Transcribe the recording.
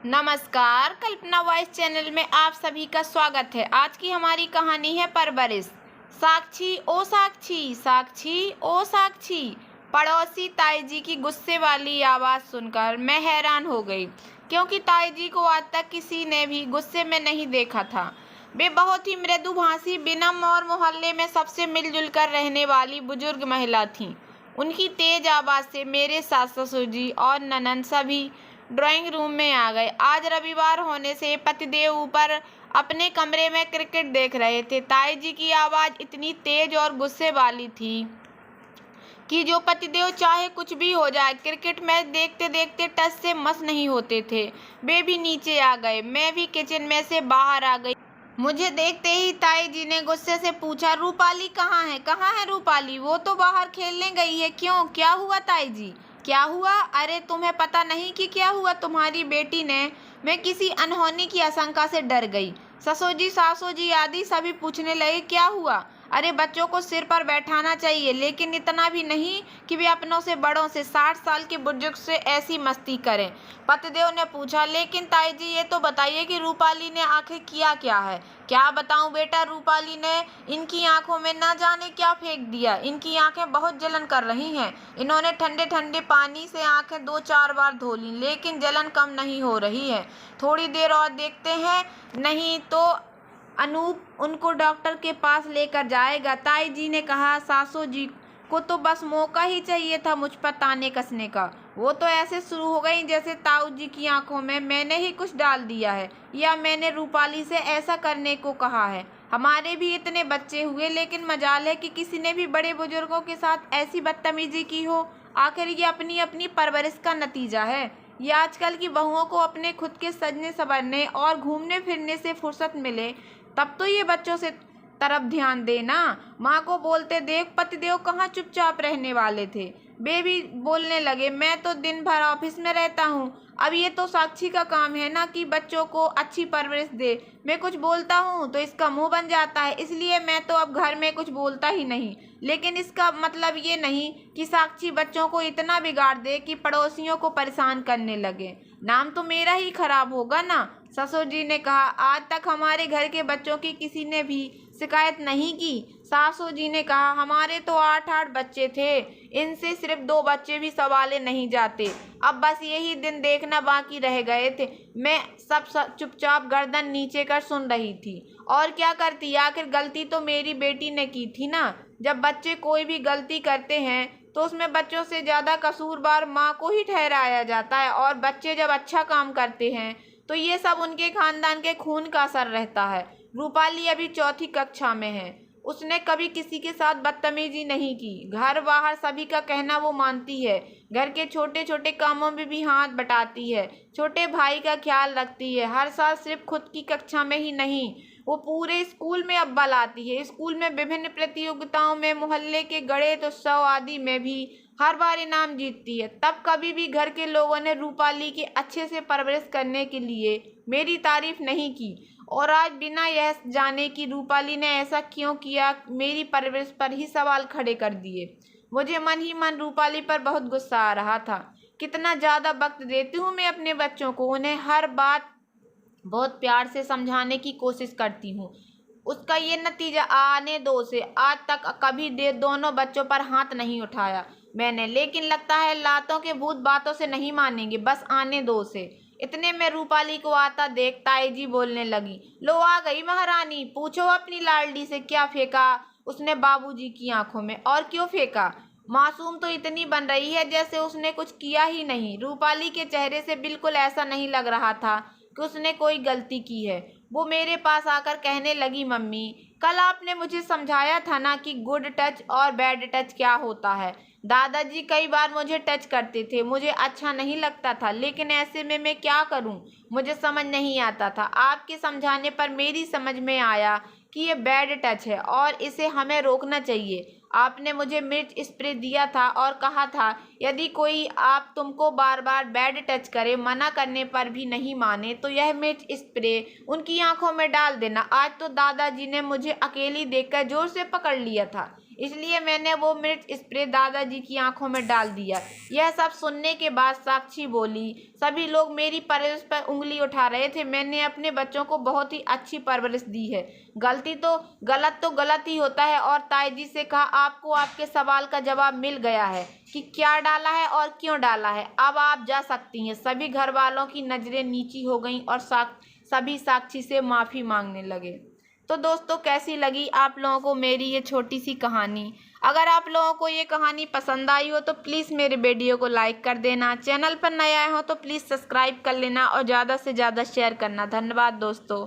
नमस्कार, कल्पना voice channel में आप सभी का स्वागत है। आज की हमारी कहानी है परवरिश। साक्षी ओ साक्षी, साक्षी ओ साक्षी। पड़ोसी ताई जी की गुस्से वाली आवाज़ सुनकर मैं हैरान हो गई, क्योंकि ताई जी को आज तक किसी ने भी गुस्से में नहीं देखा था। वे बहुत ही मृदुभाषी, विनम्र और मोहल्ले में सबसे मिलजुल कर रहने वाली बुजुर्ग महिला थीं। उनकी तेज आवाज़ से मेरे सास ससुर जी और ननंद सभी ड्राइंग रूम में आ गए। आज रविवार होने से पतिदेव ऊपर अपने कमरे में क्रिकेट देख रहे थे। ताई जी की आवाज़ इतनी तेज और गुस्से वाली थी कि जो पतिदेव चाहे कुछ भी हो जाए, क्रिकेट मैच देखते देखते टस से मस नहीं होते थे। वे भी नीचे आ गए, मैं भी किचन में से बाहर आ गई। मुझे देखते ही ताई जी ने गुस्से से पूछा, रूपाली कहाँ है? कहाँ है रूपाली? वो तो बाहर खेलने गई है। क्यों, क्या हुआ ताई जी? क्या हुआ? अरे तुम्हें पता नहीं कि क्या हुआ? तुम्हारी बेटी ने, मैं किसी अनहोनी की आशंका से डर गई। ससुर जी, सासू जी आदि सभी पूछने लगे, क्या हुआ? अरे बच्चों को सिर पर बैठाना चाहिए, लेकिन इतना भी नहीं कि वे अपनों से बड़ों से, 60 साल के बुजुर्ग से ऐसी मस्ती करें। पतिदेव ने पूछा, लेकिन ताई जी ये तो बताइए कि रूपाली ने आखिर किया क्या है? क्या बताऊं बेटा, रूपाली ने इनकी आंखों में ना जाने क्या फेंक दिया। इनकी आंखें बहुत जलन कर रही हैं। इन्होंने ठंडे ठंडे पानी से आंखें 2-4 बार धो लीं, लेकिन जलन कम नहीं हो रही है। थोड़ी देर और देखते हैं, नहीं तो अनूप उनको डॉक्टर के पास लेकर जाएगा। ताई जी ने कहा, सासू जी को तो बस मौका ही चाहिए था मुझ पर ताने कसने का। वो तो ऐसे शुरू हो गई जैसे ताऊ जी की आंखों में मैंने ही कुछ डाल दिया है, या मैंने रूपाली से ऐसा करने को कहा है। हमारे भी इतने बच्चे हुए, लेकिन मजाल है कि किसी ने भी बड़े बुजुर्गों के साथ ऐसी बदतमीजी की हो। आखिर ये अपनी अपनी परवरिश का नतीजा है। ये आजकल की बहुओं को अपने खुद के सजने संवरने और घूमने फिरने से फुर्सत मिले, तब तो ये बच्चों से तरफ ध्यान देना। माँ को बोलते देख पतिदेव कहाँ चुपचाप रहने वाले थे। वे भी बोलने लगे, मैं तो दिन भर ऑफिस में रहता हूँ। अब ये तो साक्षी का काम है ना कि बच्चों को अच्छी परवरिश दे। मैं कुछ बोलता हूँ तो इसका मुंह बन जाता है, इसलिए मैं तो अब घर में कुछ बोलता ही नहीं। लेकिन इसका मतलब ये नहीं कि साक्षी बच्चों को इतना बिगाड़ दे कि पड़ोसियों को परेशान करने लगे। नाम तो मेरा ही खराब होगा ना। ससुर जी ने कहा, आज तक हमारे घर के बच्चों की किसी ने भी शिकायत नहीं की। सासू जी ने कहा, हमारे तो 8-8 बच्चे थे, इनसे सिर्फ 2 बच्चे भी संभाले नहीं जाते। अब बस यही दिन देखना बाकी रह गए थे। मैं सब चुपचाप गर्दन नीचे कर सुन रही थी। और क्या करती, आखिर गलती तो मेरी बेटी ने की थी ना। जब बच्चे कोई भी गलती करते हैं तो उसमें बच्चों से ज़्यादा कसूरवार माँ को ही ठहराया जाता है, और बच्चे जब अच्छा काम करते हैं तो ये सब उनके खानदान के खून का असर रहता है। रूपाली अभी 4ठी कक्षा में है। उसने कभी किसी के साथ बदतमीजी नहीं की। घर बाहर सभी का कहना वो मानती है। घर के छोटे छोटे कामों में भी हाथ बटाती है। छोटे भाई का ख्याल रखती है। हर साल सिर्फ खुद की कक्षा में ही नहीं, वो पूरे स्कूल में अव्वल आती है। स्कूल में विभिन्न प्रतियोगिताओं में, मोहल्ले के गणेश उत्सव आदि में भी हर बार इनाम जीतती है। तब कभी भी घर के लोगों ने रूपाली की अच्छे से परवरिश करने के लिए मेरी तारीफ नहीं की। और आज बिना यह जाने कि रूपाली ने ऐसा क्यों किया, मेरी परवरिश पर ही सवाल खड़े कर दिए। मुझे मन ही मन रूपाली पर बहुत गुस्सा आ रहा था। कितना ज़्यादा वक्त देती हूँ मैं अपने बच्चों को, उन्हें हर बात बहुत प्यार से समझाने की कोशिश करती हूँ। उसका ये नतीजा आने दो से आज तक कभी दोनों बच्चों पर हाथ नहीं उठाया मैंने, लेकिन लगता है लातों के भूत बातों से नहीं मानेंगे, बस आने दो से। इतने में रूपाली को आता देख ताई जी बोलने लगी, लो आ गई महारानी, पूछो अपनी लाडली से क्या फेंका उसने बाबूजी की आंखों में। और क्यों फेंका? मासूम तो इतनी बन रही है जैसे उसने कुछ किया ही नहीं। रूपाली के चेहरे से बिल्कुल ऐसा नहीं लग रहा था कि उसने कोई गलती की है। वो मेरे पास आकर कहने लगी, मम्मी कल आपने मुझे समझाया था ना कि गुड टच और बैड टच क्या होता है। दादाजी कई बार मुझे टच करते थे, मुझे अच्छा नहीं लगता था, लेकिन ऐसे में मैं क्या करूं, मुझे समझ नहीं आता था। आपके समझाने पर मेरी समझ में आया कि ये बैड टच है और इसे हमें रोकना चाहिए। आपने मुझे मिर्च स्प्रे दिया था और कहा था यदि कोई आप तुमको बार बार बैड टच करे, मना करने पर भी नहीं माने, तो यह मिर्च स्प्रे उनकी आंखों में डाल देना। आज तो दादाजी ने मुझे अकेली देखकर जोर से पकड़ लिया था। इसलिए मैंने वो मिर्च स्प्रे दादाजी की आंखों में डाल दिया। यह सब सुनने के बाद साक्षी बोली, सभी लोग मेरी परवरिश पर उंगली उठा रहे थे। मैंने अपने बच्चों को बहुत ही अच्छी परवरिश दी है। तो गलत ही होता है। और ताईजी से कहा, आपको आपके सवाल का जवाब मिल गया है कि क्या डाला है और क्यों डाला है। अब आप जा सकती हैं। सभी घर वालों की नजरें नीची हो गईं और सभी साक्षी से माफ़ी मांगने लगे। तो दोस्तों, कैसी लगी आप लोगों को मेरी ये छोटी सी कहानी? अगर आप लोगों को ये कहानी पसंद आई हो तो प्लीज़ मेरे वीडियो को लाइक कर देना। चैनल पर नए आए हो तो प्लीज़ सब्सक्राइब कर लेना और ज़्यादा से ज़्यादा शेयर करना। धन्यवाद दोस्तों।